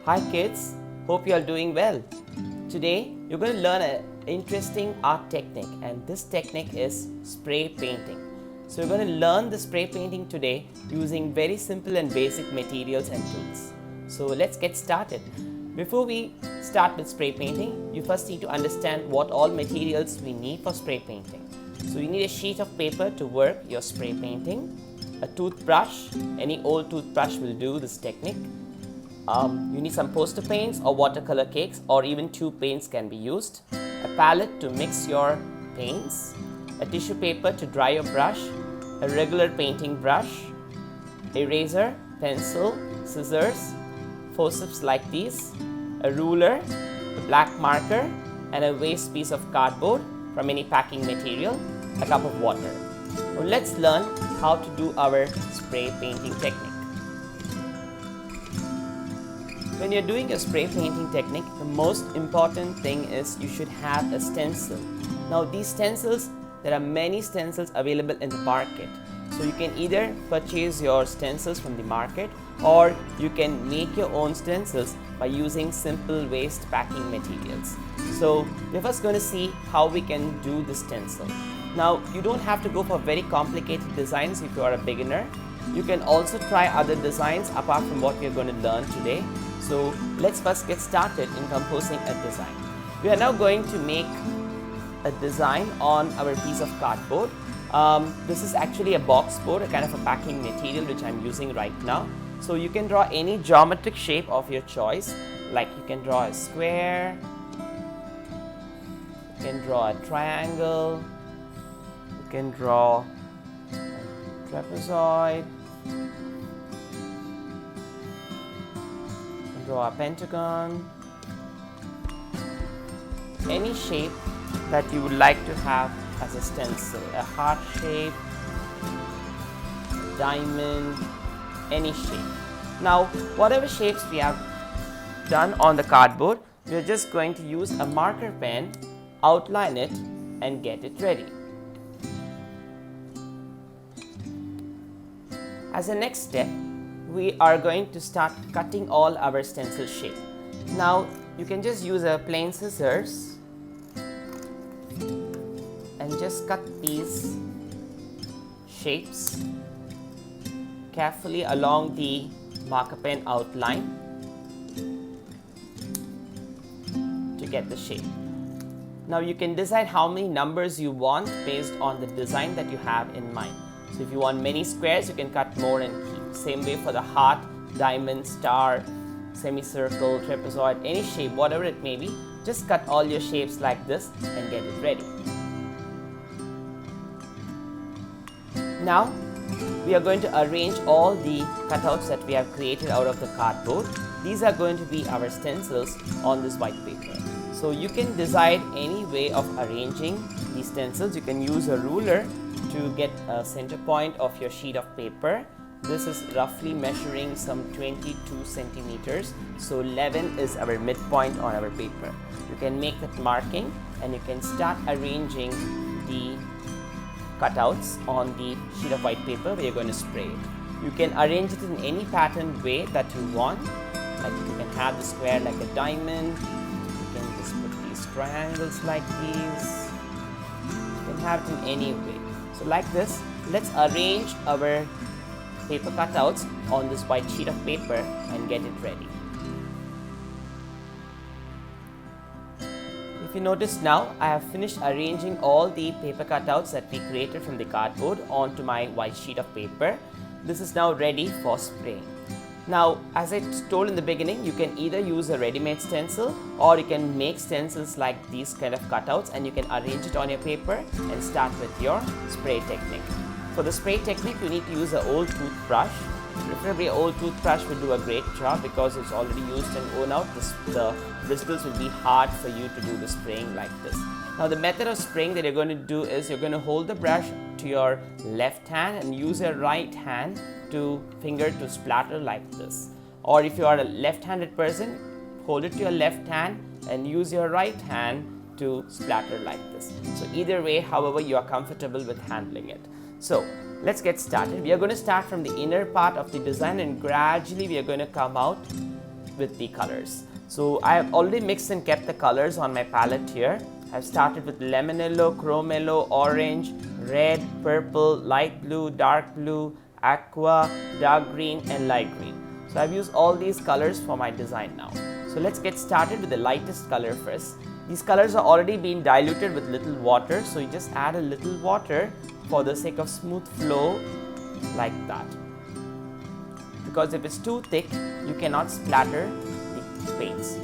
Hi kids, hope you are doing well. Today you're going to learn an interesting art technique, and this technique is spray painting. So you're going to learn the spray painting today using very simple and basic materials and tools. So let's get started. Before we start with spray painting, you first need to understand what all materials we need for spray painting. So you need a sheet of paper to work your spray painting, a toothbrush, any old toothbrush will do this technique. You need some poster paints or watercolor cakes, or even tube paints can be used, a palette to mix your paints, a tissue paper to dry your brush, a regular painting brush, eraser, pencil, scissors, forceps like these, a ruler, a black marker, and a waste piece of cardboard from any packing material, a cup of water. Now let's learn how to do our spray painting technique. When you're doing a spray painting technique, the most important thing is you should have a stencil. Now these stencils, there are many stencils available in the market. So you can either purchase your stencils from the market, or you can make your own stencils by using simple waste packing materials. So we're first going to see how we can do the stencil. Now you don't have to go for very complicated designs if you are a beginner. You can also try other designs apart from what we are going to learn today. So let's first get started in composing a design. We are now going to make a design on our piece of cardboard. This is actually a box board, a kind of a packing material which I'm using right now. So you can draw any geometric shape of your choice, like you can draw a square, you can draw a triangle, you can draw a trapezoid, draw a pentagon, any shape that you would like to have as a stencil, a heart shape, a diamond, any shape. Now whatever shapes we have done on the cardboard, we are just going to use a marker pen, outline it and get it ready. As a next step, we are going to start cutting all our stencil shape. Now you can just use a plain scissors and just cut these shapes carefully along the marker pen outline to get the shape. Now you can decide how many numbers you want based on the design that you have in mind. So if you want many squares, you can cut more and keep. Same way for the heart, diamond, star, semicircle, trapezoid, any shape, whatever it may be, just cut all your shapes like this and get it ready. Now we are going to arrange all the cutouts that we have created out of the cardboard. These are going to be our stencils on this white paper. So you can decide any way of arranging these stencils. You can use a ruler to get a center point of your sheet of paper. This is roughly measuring some 22 centimeters. So 11 is our midpoint on our paper. You can make that marking and you can start arranging the cutouts on the sheet of white paper where you're going to spray it. You can arrange it in any patterned way that you want. Like you can have the square like a diamond. You can just put these triangles like these. You can have it in any way. So like this, let's arrange our paper cutouts on this white sheet of paper and get it ready. If you notice now, I have finished arranging all the paper cutouts that we created from the cardboard onto my white sheet of paper. This is now ready for spraying. Now, as I told in the beginning, you can either use a ready-made stencil or you can make stencils like these kind of cutouts and you can arrange it on your paper and start with your spray technique. For the spray technique, you need to use an old toothbrush. Preferably an old toothbrush will do a great job because it's already used and worn out. The bristles will be hard for you to do the spraying like this. Now the method of spraying that you're going to do is you're going to hold the brush to your left hand and use your right hand to finger to splatter like this. Or if you are a left-handed person, hold it to your left hand and use your right hand to splatter like this. So either way, however you are comfortable with handling it. So let's get started. We are going to start from the inner part of the design and gradually we are going to come out with the colors. So I have already mixed and kept the colors on my palette here. I've started with lemon yellow, chrome yellow, orange, red, purple, light blue, dark blue, aqua, dark green and light green. So I've used all these colors for my design now. So let's get started with the lightest color first. These colors are already been diluted with little water, so you just add a little water for the sake of smooth flow like that. Because if it's too thick, you cannot splatter the paints.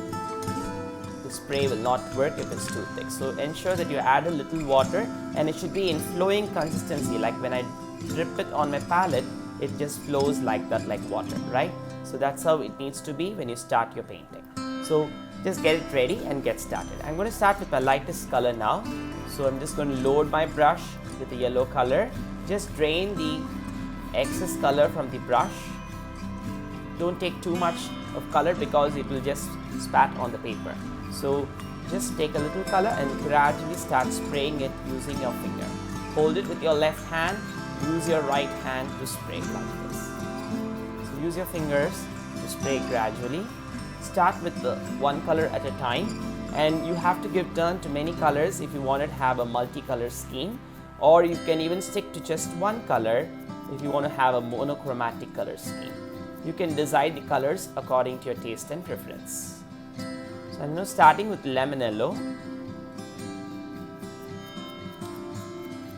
The spray will not work if it's too thick. So ensure that you add a little water, and it should be in flowing consistency. Like when I drip it on my palette, it just flows like that, like water, right? So that's how it needs to be when you start your painting. So just get it ready and get started. I'm going to start with my lightest color now. So I'm just going to load my brush with the yellow color. Just drain the excess color from the brush. Don't take too much of color because it will just spat on the paper. So just take a little color and gradually start spraying it using your finger. Hold it with your left hand, use your right hand to spray like this. So use your fingers to spray gradually. Start with the one color at a time, and you have to give turn to many colors if you want to have a multicolor scheme, or you can even stick to just one color if you want to have a monochromatic color scheme. You can decide the colors according to your taste and preference. So I'm now starting with lemon yellow.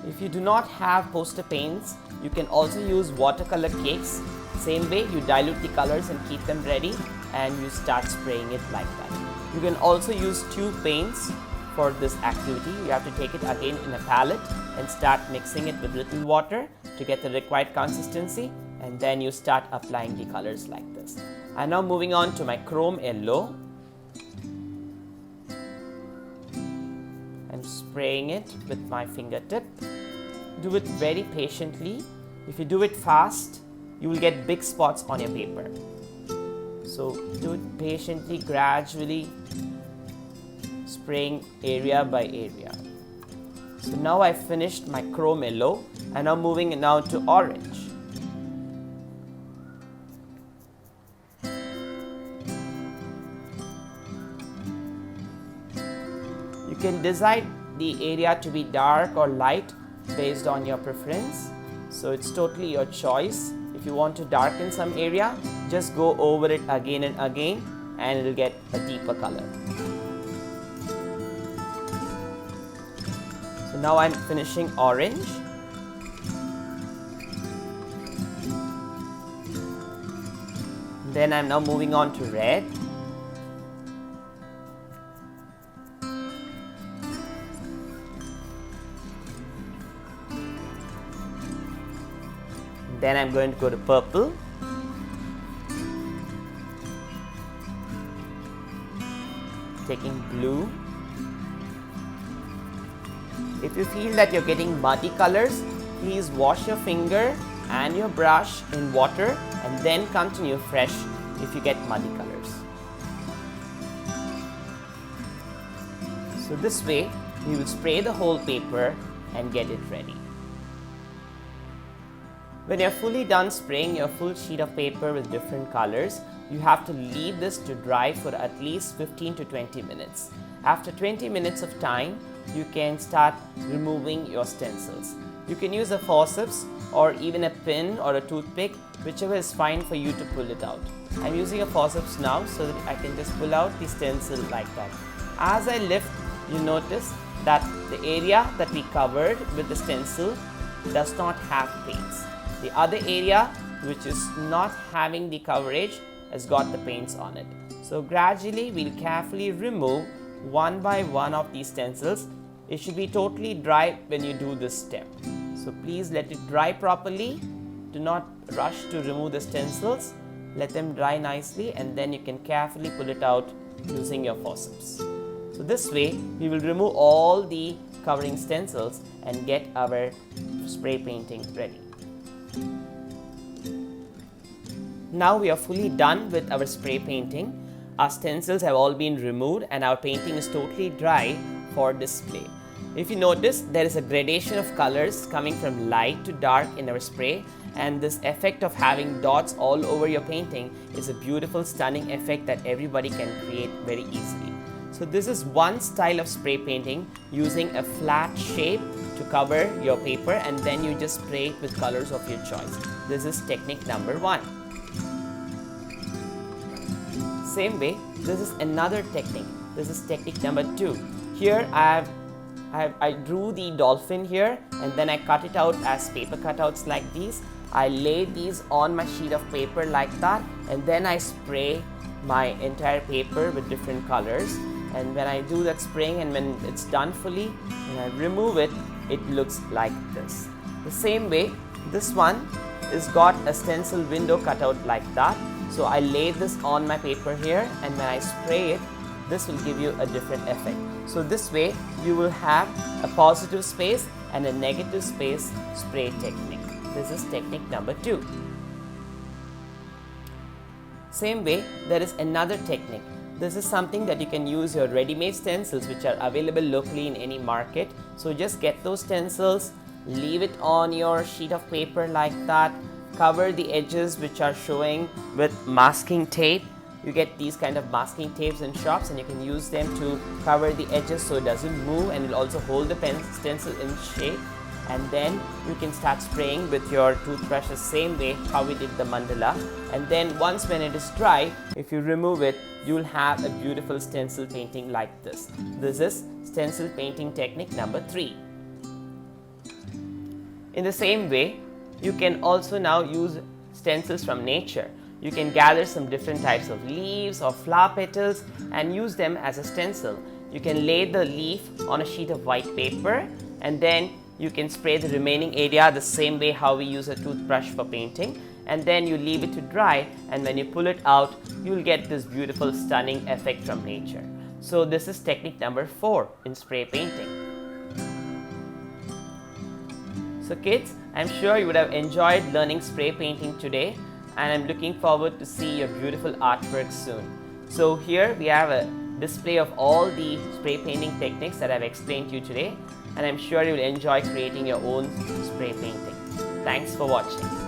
If you do not have poster paints, you can also use watercolor cakes. Same way, you dilute the colors and keep them ready, and you start spraying it like that. You can also use tube paints for this activity. You have to take it again in a palette and start mixing it with little water to get the required consistency, and then you start applying the colors like this. I'm now moving on to my chrome yellow. I'm spraying it with my fingertip. Do it very patiently. If you do it fast, you will get big spots on your paper. So do it patiently, gradually spraying area by area. So now I've finished my chrome yellow, and now moving now to orange. You can decide the area to be dark or light based on your preference. So it's totally your choice. If you want to darken some area, just go over it again and again, and it will get a deeper color. So now I'm finishing orange. Then I'm now moving on to red. Then I'm going to go to purple. Taking blue. If you feel that you're getting muddy colors, please wash your finger and your brush in water and then continue fresh if you get muddy colors. So this way, we will spray the whole paper and get it ready. When you're fully done spraying your full sheet of paper with different colors, you have to leave this to dry for at least 15 to 20 minutes. After 20 minutes of time, you can start removing your stencils. You can use a forceps or even a pin or a toothpick, whichever is fine for you to pull it out. I'm using a forceps now so that I can just pull out the stencil like that. As I lift, you notice that the area that we covered with the stencil does not have paints. The other area, which is not having the coverage, has got the paints on it. So gradually we'll carefully remove one by one of these stencils. It should be totally dry when you do this step. So please let it dry properly. Do not rush to remove the stencils. Let them dry nicely, and then you can carefully pull it out using your forceps. So this way we will remove all the covering stencils and get our spray painting ready. Now we are fully done with our spray painting. Our stencils have all been removed and our painting is totally dry for display. If you notice, there is a gradation of colors coming from light to dark in our spray, and this effect of having dots all over your painting is a beautiful, stunning effect that everybody can create very easily. So this is one style of spray painting, using a flat shape to cover your paper, and then you just spray it with colors of your choice. This is technique number 1. Same way, this is another technique. This is technique number 2. Here I drew the dolphin here, and then I cut it out as paper cutouts like these. I lay these on my sheet of paper like that, and then I spray my entire paper with different colors. And when I do that spraying and when it's done fully, when I remove it, it looks like this. The same way, this one is got a stencil window cutout like that. So I lay this on my paper here, and when I spray it, this will give you a different effect. So this way you will have a positive space and a negative space spray technique. This is technique number 2. Same way, there is another technique. This is something that you can use your ready-made stencils, which are available locally in any market. So just get those stencils, leave it on your sheet of paper like that, cover the edges which are showing with masking tape. You get these kind of masking tapes in shops, and you can use them to cover the edges so it doesn't move, and it will also hold the stencil in shape. And then you can start spraying with your toothbrush the same way how we did the mandala. And then once when it is dry, if you remove it, you will have a beautiful stencil painting like this. This is stencil painting technique number 3. In the same way, you can also now use stencils from nature. You can gather some different types of leaves or flower petals and use them as a stencil. You can lay the leaf on a sheet of white paper, and then you can spray the remaining area the same way how we use a toothbrush for painting, and then you leave it to dry, and when you pull it out, you will get this beautiful, stunning effect from nature. So this is technique number 4 in spray painting. So kids, I'm sure you would have enjoyed learning spray painting today, and I'm looking forward to see your beautiful artwork soon. So here we have a display of all the spray painting techniques that I've explained to you today, and I'm sure you will enjoy creating your own spray painting. Thanks for watching.